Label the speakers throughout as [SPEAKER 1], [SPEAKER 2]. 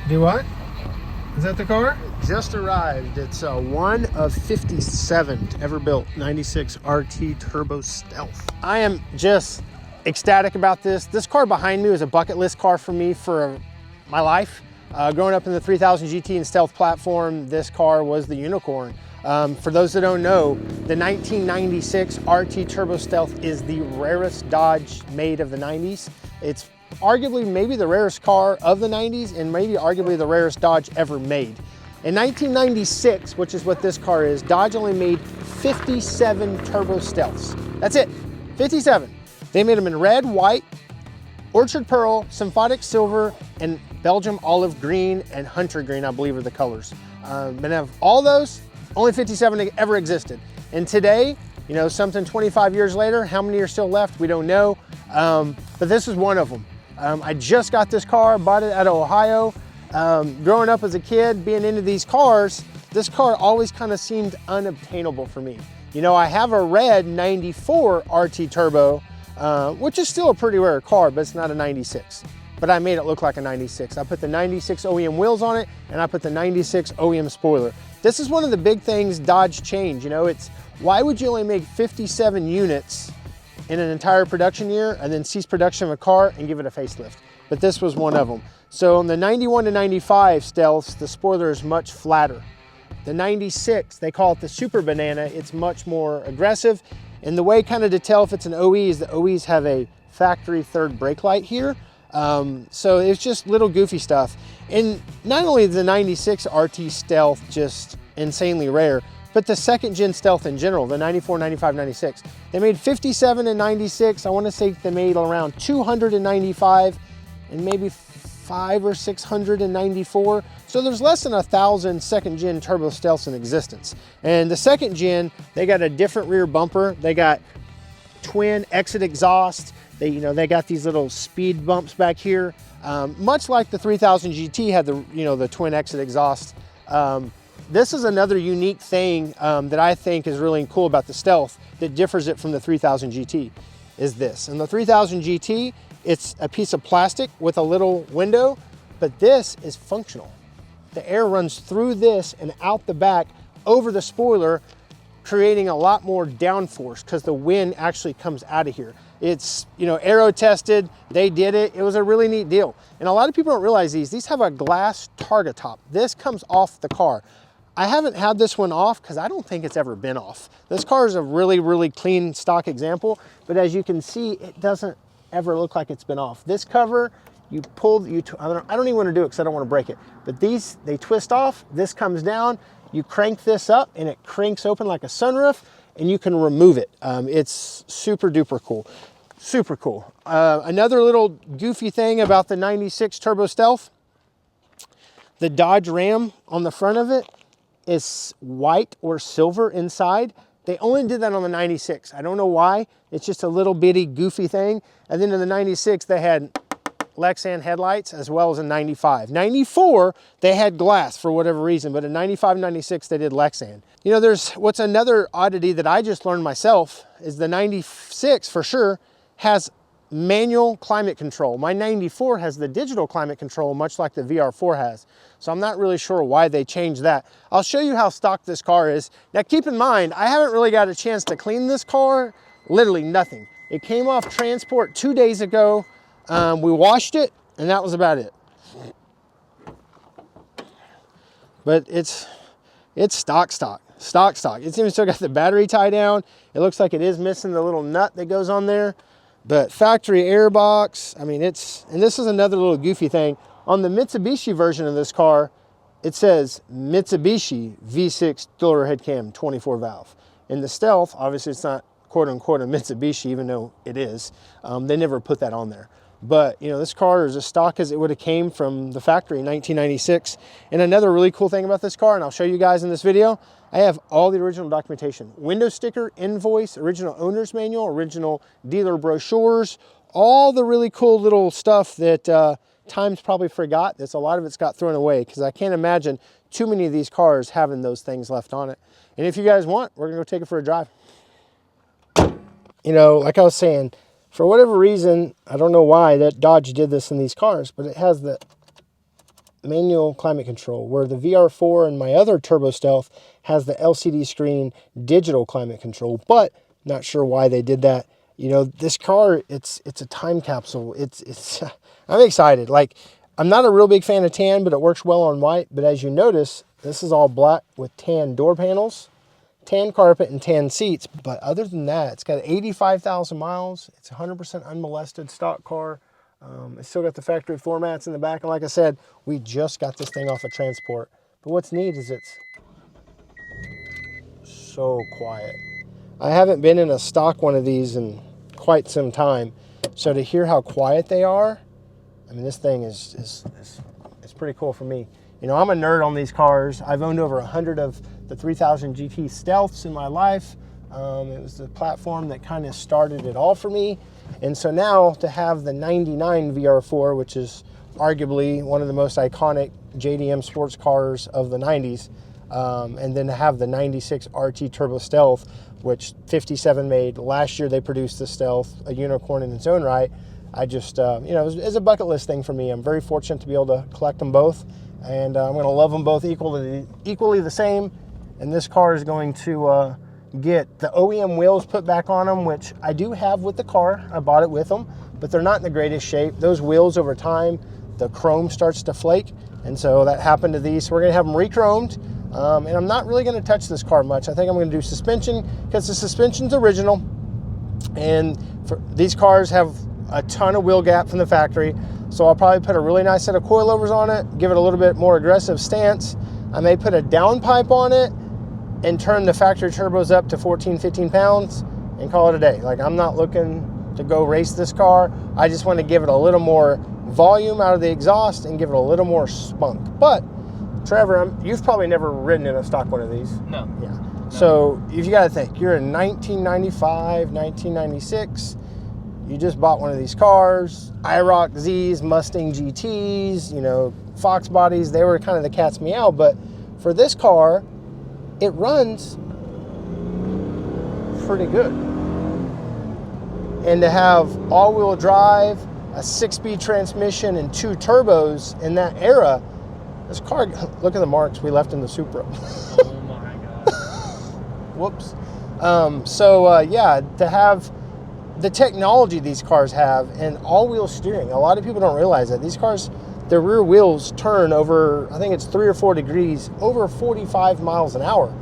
[SPEAKER 1] Do what? Is that the car?
[SPEAKER 2] Just arrived. It's one of 57 ever built 96 RT Turbo Stealth. I am just ecstatic about this. This car behind me was a bucket list car for me for my life. Growing up in the 3000 GT and Stealth platform, this car was the unicorn. For those that don't know, the 1996 RT Turbo Stealth is the rarest Dodge made of the 90s. It's arguably maybe the rarest car of the 90s and maybe arguably the rarest Dodge ever made. In 1996, which is what this car is, Dodge only made 57 Turbo Stealths. That's it, 57. They made them in red, white, orchard pearl, symphonic silver, and Belgium olive green and hunter green, I believe are the colors. But of all those, only 57 ever existed. And today, you know, something 25 years later, how many are still left? We don't know. But this is one of them. I just got this car, bought it out of Ohio. Growing up as a kid, being into these cars, this car always kind of seemed unobtainable for me. You know, I have a red 94 RT Turbo, which is still a pretty rare car, but it's not a 96. But I made it look like a 96. I put the 96 OEM wheels on it, and I put the 96 OEM spoiler. This is one of the big things Dodge changed. You know, it's why would you only make 57 units in an entire production year and then cease production of a car and give it a facelift? But this was one of them. So on the 91 to 95 Stealths, the spoiler is much flatter. The 96, they call it the Super Banana. It's much more aggressive. And the way kind of to tell if it's an OE is the OEs have a factory third brake light here. So it's just little goofy stuff. And not only the 96 RT Stealth just insanely rare, but the second gen Stealth in general, the 94, 95, 96. They made 57 and 96. I want to say they made around 295 and maybe 500 or 694. So there's less than 1,000 second gen turbo Stealths in existence. And the second gen, they got a different rear bumper. They got twin exit exhaust. They got these little speed bumps back here. Much like the 3000 GT had the twin exit exhaust. This is another unique thing that I think is really cool about the Stealth that differs it from the 3000 GT is this. In the 3000 GT, it's a piece of plastic with a little window, but this is functional. The air runs through this and out the back over the spoiler, creating a lot more downforce because the wind actually comes out of here. It's, aero tested, they did it. It was a really neat deal. And a lot of people don't realize these have a glass targa top. This comes off the car. I haven't had this one off because I don't think it's ever been off. This car is a really, really clean stock example, but as you can see, it doesn't ever look like it's been off. This cover, I don't even want to do it because I don't want to break it, but these, they twist off, this comes down, you crank this up and it cranks open like a sunroof and you can remove it. It's super duper cool, super cool. Another little goofy thing about the 96 Turbo Stealth, the Dodge Ram on the front of it is white or silver inside. They only did that on the 96. I don't know why. It's just a little bitty goofy thing. And then in the 96, they had Lexan headlights as well as in 95. 94, they had glass for whatever reason, but in 95, 96, they did Lexan. There's what's another oddity that I just learned myself is the 96 for sure has manual climate control. My 94 has the digital climate control, much like the VR4 has. So I'm not really sure why they changed that. I'll show you how stock this car is. Now keep in mind, I haven't really got a chance to clean this car, literally nothing. It came off transport 2 days ago. We washed it and that was about it. But it's stock. It's even still got the battery tie down. It looks like it is missing the little nut that goes on there. But factory air box, and this is another little goofy thing. On the Mitsubishi version of this car, it says Mitsubishi V6 dual overhead cam 24 valve. In the Stealth, obviously it's not quote unquote a Mitsubishi, even though it is. They never put that on there. But this car is as stock as it would have came from the factory in 1996. And another really cool thing about this car, and I'll show you guys in this video, I have all the original documentation. Window sticker, invoice, original owner's manual, original dealer brochures, all the really cool little stuff that time's probably forgot. A lot of it's got thrown away because I can't imagine too many of these cars having those things left on it. And if you guys want, we're gonna go take it for a drive. Like I was saying, for whatever reason, I don't know why that Dodge did this in these cars, but it has the manual climate control, where the VR4 and my other Turbo Stealth has the LCD screen digital climate control, but not sure why they did that. You know, this car, it's a time capsule. It's I'm excited. Like, I'm not a real big fan of tan, but it works well on white. But as you notice, this is all black with tan door panels, tan carpet, and tan seats. But other than that, it's got 85,000 miles. It's 100% unmolested stock car. It's still got the factory floor mats in the back. And like I said, we just got this thing off of transport. But what's neat is it's so quiet. I haven't been in a stock one of these in quite some time. So to hear how quiet they are, I mean, this thing is pretty cool for me. You know, I'm a nerd on these cars. I've owned over 100 of the 3000 GT Stealths in my life. It was the platform that kind of started it all for me. And so now to have the 99 VR4, which is arguably one of the most iconic JDM sports cars of the 90s, and then to have the 96 RT Turbo Stealth, which 57 made. Last year they produced the Stealth, a unicorn in its own right. I just, you know, it's a bucket list thing for me. I'm very fortunate to be able to collect them both, and I'm going to love them both equally the same. And this car is going to get the OEM wheels put back on them, which I do have with the car. I bought it with them, but they're not in the greatest shape. Those wheels over time, the chrome starts to flake, and so that happened to these. So we're going to have them re-chromed, and I'm not really going to touch this car much. I think I'm going to do suspension because the suspension's original, and these cars have a ton of wheel gap from the factory. So I'll probably put a really nice set of coilovers on it, give it a little bit more aggressive stance. I may put a downpipe on it and turn the factory turbos up to 14, 15 pounds and call it a day. Like, I'm not looking to go race this car. I just want to give it a little more volume out of the exhaust and give it a little more spunk. But Trevor, you've probably never ridden in a stock one of these.
[SPEAKER 3] No.
[SPEAKER 2] Yeah. No. So if you got to think, you're in 1995, 1996. You just bought one of these cars, IROC Zs, Mustang GTs, you know, Fox bodies. They were kind of the cat's meow. But for this car, it runs pretty good. And to have all-wheel drive, a 6-speed transmission, and 2 turbos in that era, this car, look at the marks we left in the Supra.
[SPEAKER 3] Oh my God.
[SPEAKER 2] Whoops. Yeah, to have the technology these cars have and all-wheel steering. A lot of people don't realize that. These cars, their rear wheels turn over, I think it's 3 or 4 degrees, over 45 miles an hour.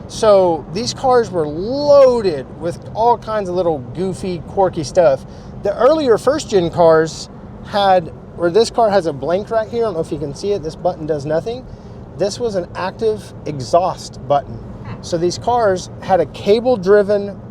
[SPEAKER 2] So these cars were loaded with all kinds of little goofy, quirky stuff. The earlier first-gen cars had, where this car has a blank right here, I don't know if you can see it, this button does nothing. This was an active exhaust button. So these cars had a cable-driven,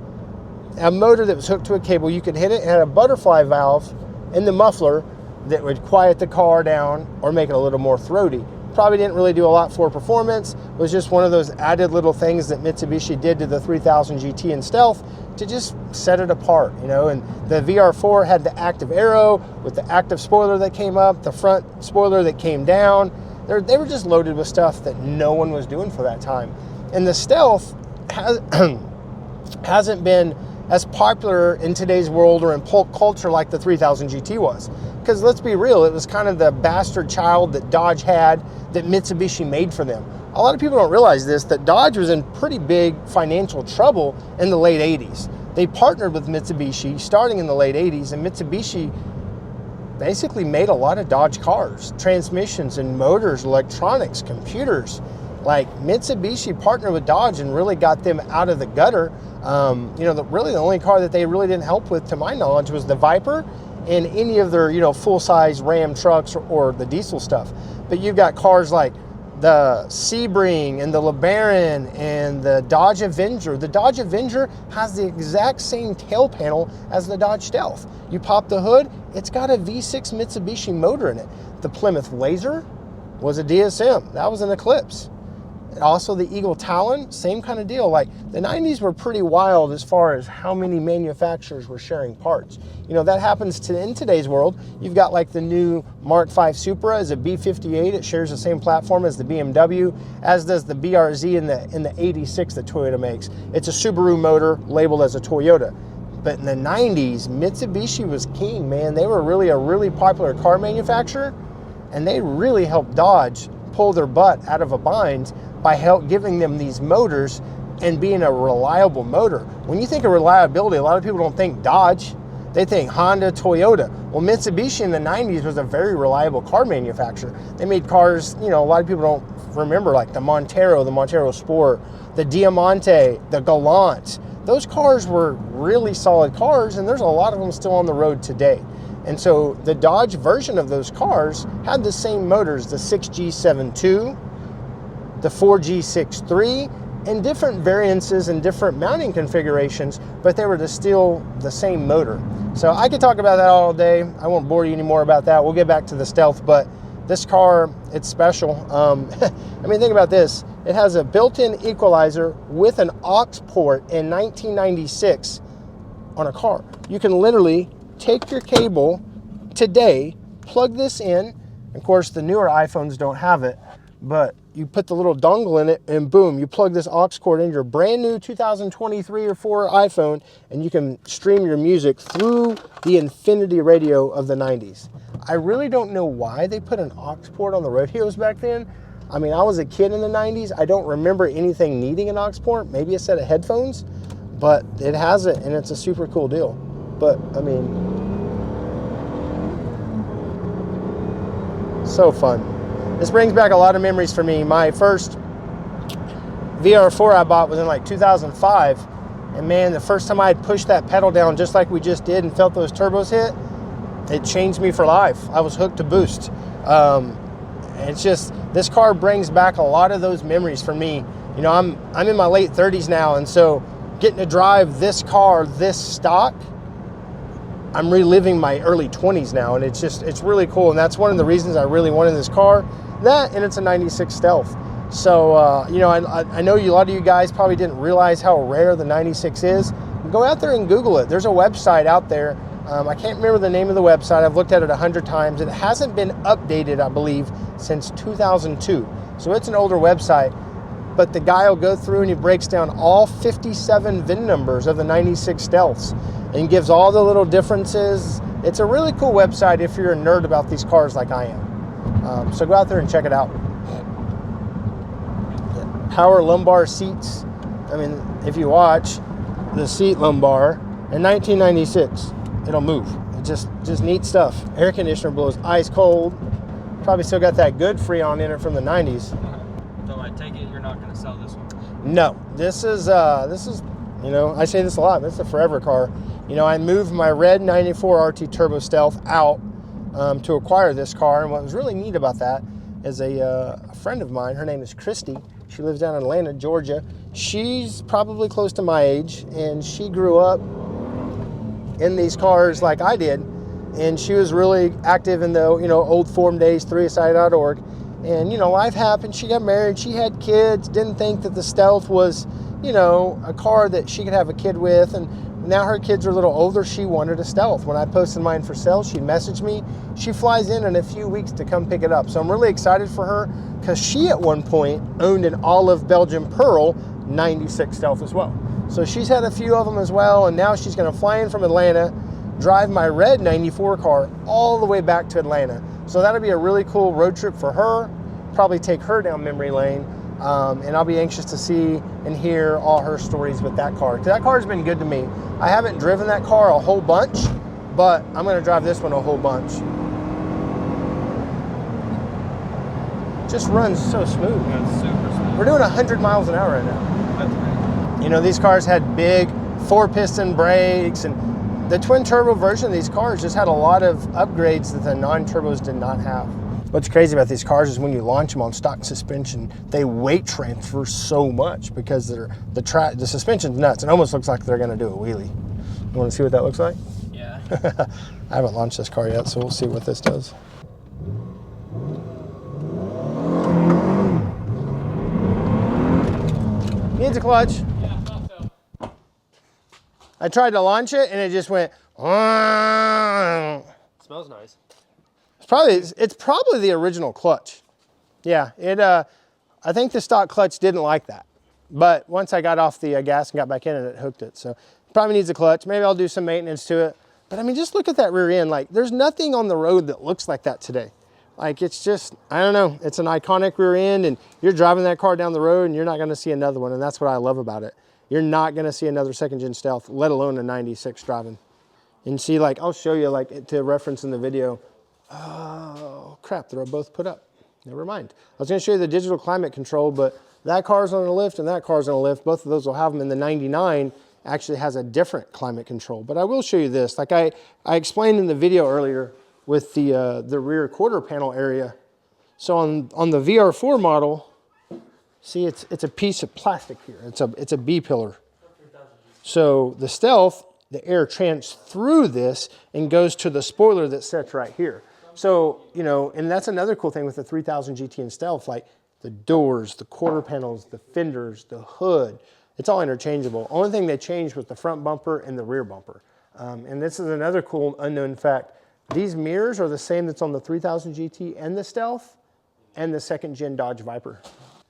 [SPEAKER 2] a motor that was hooked to a cable. You could hit it, and had a butterfly valve in the muffler that would quiet the car down or make it a little more throaty. Probably didn't really do a lot for performance. It was just one of those added little things that Mitsubishi did to the 3000 GT and Stealth to just set it apart, you know. And the VR4 had the active aero with the active spoiler that came up, the front spoiler that came down. They were just loaded with stuff that no one was doing for that time. And the Stealth hasn't been as popular in today's world or in pulp culture like the 3000 GT was. Because let's be real, it was kind of the bastard child that Dodge had that Mitsubishi made for them. A lot of people don't realize this, that Dodge was in pretty big financial trouble in the late 80s. They partnered with Mitsubishi starting in the late 80s, and Mitsubishi basically made a lot of Dodge cars, transmissions and motors, electronics, computers. Like, Mitsubishi partnered with Dodge and really got them out of the gutter. You know, really the only car that they really didn't help with, to my knowledge, was the Viper and any of their, you know, full-size Ram trucks or the diesel stuff. But you've got cars like the Sebring and the LeBaron and the Dodge Avenger. The Dodge Avenger has the exact same tail panel as the Dodge Stealth. You pop the hood, it's got a V6 Mitsubishi motor in it. The Plymouth Laser was a DSM. That was an Eclipse. Also the Eagle Talon, same kind of deal. Like, the 90s were pretty wild as far as how many manufacturers were sharing parts. You know, that happens in today's world. You've got like the new Mark V Supra is a B58. It shares the same platform as the BMW, as does the BRZ in the 86 that Toyota makes. It's a Subaru motor labeled as a Toyota. But in the 90s, Mitsubishi was king, man. They were really a really popular car manufacturer. And they really helped Dodge pull their butt out of a bind by giving them these motors and being a reliable motor. When you think of reliability, a lot of people don't think Dodge. They think Honda, Toyota. Well, Mitsubishi in the 90s was a very reliable car manufacturer. They made cars, you know, a lot of people don't remember, like the Montero Sport, the Diamante, the Galant. Those cars were really solid cars, and there's a lot of them still on the road today. And so the Dodge version of those cars had the same motors, the 6G72, the 4G63, and different variances and different mounting configurations, but they were still the same motor. So I could talk about that all day. I won't bore you anymore about that. We'll get back to the Stealth, but this car, it's special. I mean, think about this. It has a built-in equalizer with an aux port in 1996 on a car. You can literally take your cable today, plug this in. Of course, the newer iPhones don't have it, but you put the little dongle in it and boom, you plug this aux cord in your brand new 2023 or 4 iPhone, and you can stream your music through the Infinity radio of the 90s. I really don't know why they put an aux port on the radios back then. I mean, I was a kid in the 90s. I don't remember anything needing an aux port, maybe a set of headphones, but it has it, and it's a super cool deal. But, I mean, so fun. This brings back a lot of memories for me. My first VR4 I bought was in like 2005. And man, the first time I had pushed that pedal down just like we just did and felt those turbos hit, it changed me for life. I was hooked to Boost. It's just, this car brings back a lot of those memories for me. You know, I'm in my late 30s now, and so getting to drive this car, this stock, I'm reliving my early 20s now, and it's really cool. And that's one of the reasons I really wanted this car. That, and it's a 96 Stealth. So, you know, I know a lot of you guys probably didn't realize how rare the 96 is. Go out there and Google it. There's a website out there. I can't remember the name of the website. I've looked at it 100 times. It hasn't been updated, I believe, since 2002. So it's an older website. But the guy will go through and he breaks down all 57 VIN numbers of the 96 Stealths and gives all the little differences. It's a really cool website if you're a nerd about these cars like I am. So go out there and check it out. Power lumbar seats. I mean, if you watch the seat lumbar in 1996, it'll move. It just neat stuff. Air conditioner blows ice cold. Probably still got that good Freon in it from the 90s.
[SPEAKER 3] So I take it you're not going to sell this one?
[SPEAKER 2] No, this is, you know, I say this a lot, this is a forever car. You know, I moved my red 94 RT Turbo Stealth out to acquire this car, and what was really neat about that is a friend of mine, her name is Christy. She lives down in Atlanta, Georgia. She's probably close to my age, and she grew up in these cars like I did, and she was really active in the, you know, old form days, 3SI.org. And, you know, life happened. She got married. She had kids. Didn't think that the Stealth was, you know, a car that she could have a kid with. And now her kids are a little older. She wanted a Stealth. When I posted mine for sale, she messaged me. She flies in a few weeks to come pick it up. So I'm really excited for her because she at one point owned an olive Belgian Pearl 96 Stealth as well. So she's had a few of them as well. And now she's going to fly in from Atlanta, drive my red 94 car all the way back to Atlanta. So that'll be a really cool road trip for her, probably take her down memory lane, and I'll be anxious to see and hear all her stories with that car. 'Cause that car's been good to me. I haven't driven that car a whole bunch, but I'm gonna drive this one a whole bunch. Just runs so smooth.
[SPEAKER 3] That's super smooth.
[SPEAKER 2] We're doing 100 miles an hour right now.
[SPEAKER 3] That's great.
[SPEAKER 2] You know, these cars had big 4-piston brakes, and the twin turbo version of these cars just had a lot of upgrades that the non-turbos did not have. What's crazy about these cars is when you launch them on stock suspension, they weight transfer so much because the suspension's nuts. It almost looks like they're gonna do a wheelie. You wanna see what that looks like?
[SPEAKER 3] Yeah.
[SPEAKER 2] I haven't launched this car yet, so we'll see what this does. Needs a clutch.
[SPEAKER 3] Yeah, I thought so.
[SPEAKER 2] I tried to launch it and it just went.
[SPEAKER 3] Smells nice.
[SPEAKER 2] It's probably the original clutch. Yeah, I think the stock clutch didn't like that. But once I got off the gas and got back in it hooked it. So probably needs a clutch. Maybe I'll do some maintenance to it. But I mean, just look at that rear end. Like, there's nothing on the road that looks like that today. Like, it's just, I don't know, it's an iconic rear end, and you're driving that car down the road and you're not gonna see another one, and that's what I love about it. You're not gonna see another second gen Stealth, let alone a 96 driving. And see, like, I'll show you, like, to reference in the video. Oh, crap, they're both put up. Never mind. I was gonna show you the digital climate control, but that car's on a lift and that car's on a lift. Both of those will have them. In the 99 actually has a different climate control. But I will show you this. Like I explained in the video earlier with the rear quarter panel area. So on the VR4 model, see, it's a piece of plastic here. It's a B pillar. So the Stealth, the air trans through this and goes to the spoiler that sits right here. So, you know, and that's another cool thing with the 3000 GT and Stealth, like the doors, the quarter panels, the fenders, the hood, it's all interchangeable. Only thing they changed was the front bumper and the rear bumper. And this is another cool unknown fact. These mirrors are the same that's on the 3000 GT and the Stealth and the second gen Dodge Viper.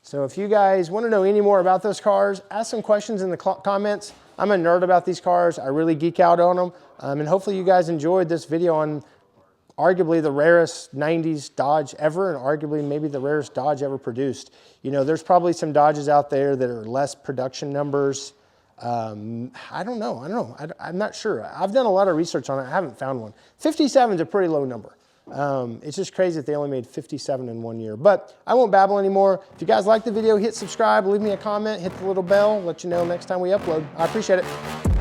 [SPEAKER 2] So if you guys want to know any more about those cars, ask some questions in the comments. I'm a nerd about these cars. I really geek out on them. And hopefully you guys enjoyed this video on arguably the rarest 90s Dodge ever, and arguably maybe the rarest Dodge ever produced. You know, there's probably some Dodges out there that are less production numbers. I don't know. I'm not sure. I've done a lot of research on it. I haven't found one. 57 is a pretty low number. It's just crazy that they only made 57 in 1 year. But I won't babble anymore. If you guys like the video, hit subscribe, leave me a comment, hit the little bell, let you know next time we upload. I appreciate it.